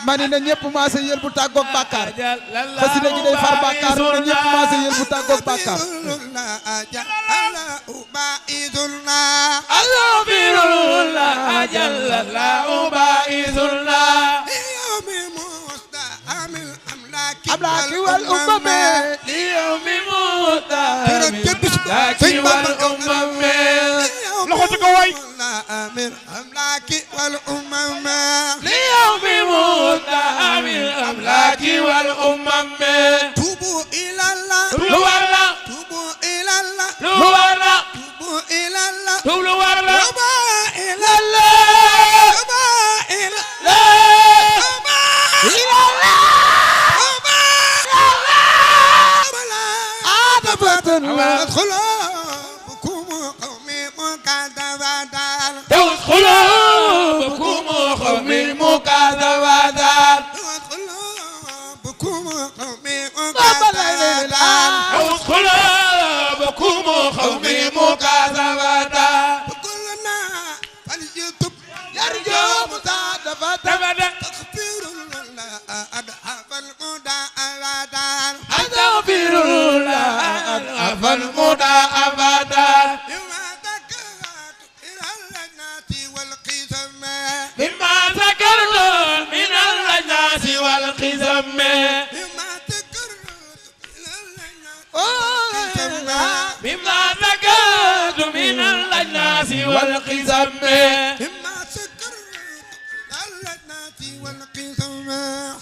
mani na ñëpp maase yel bu tàggoog bàkkaar xasida gi day far bàkkaar na ñëpp maase yel bu tàggoog bàkkaar amlaaki wal ummame li yawmi mustaamil wal ummame loxo ci ko way amlaaki wal ummame li yawmi mustaamil amlaaki wal ummame tubu ilallah lu war la tubu ilallah lu war la tubu ilallah lu war la tubu ilallah tubu ilallah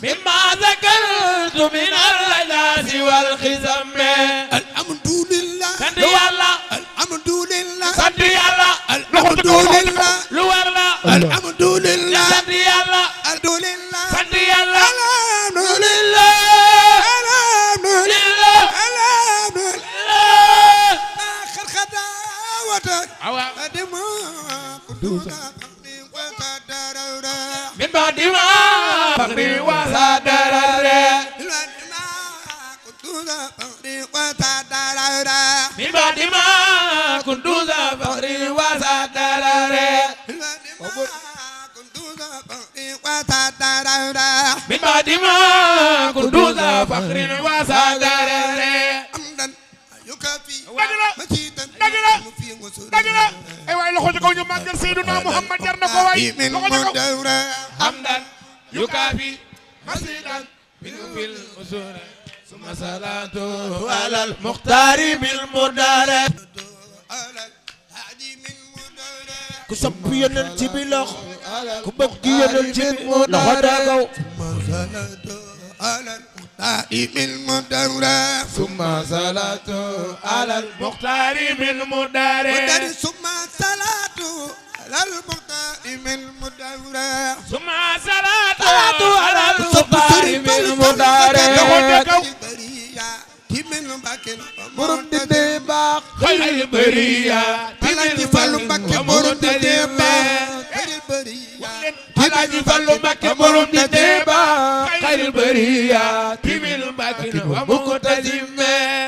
مما ذكرت من اللجاس والخزم الحمد لله sant Yàlla الحمد لله sant Yàlla الحمد لله lu war la الحمد لله sant Yàlla الحمد لله sant Yàlla الحمد لله الحمد لله الحمد لله آخر خداوتك قدما قدوسا من بعد ما فقري وصدر من بعد ما كنت ذا فقري وصدر من بعد ما كنت ذا فقري وصدر dagala ay waay loxo ci kaw ñu màggal Seydina Muhammad jar na ko waay loxo ci kaw hamdan yukafi masidan min fil usul summa salatu ala al muxtari bil mudara ku sopp yonent ci bi lox ku bëgg yonent ci bi loxo dagaw دائم المدورة ثم صلاة على المختار من مدارة ثم صلاة على المختار من مدورة ثم صلاة على المختار من مدارة مرد ديباق خير البرية تلاقي فالو مكة مرد ديباق خير البرية تلاقي فالو مكة مرد ديباق خير البرية تميل مكة ومقتدم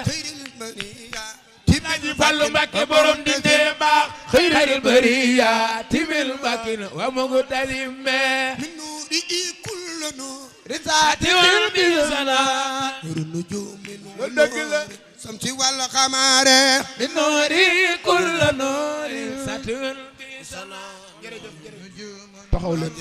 خير البرية تلاقي فالو مكة مرد ديباق خير البرية تميل مكة ومقتدم من نوره كل نور رسالة والبسنا نور النجوم والنور سمسي والقمر من نوري كل نور ساتون بسنا taxaw leen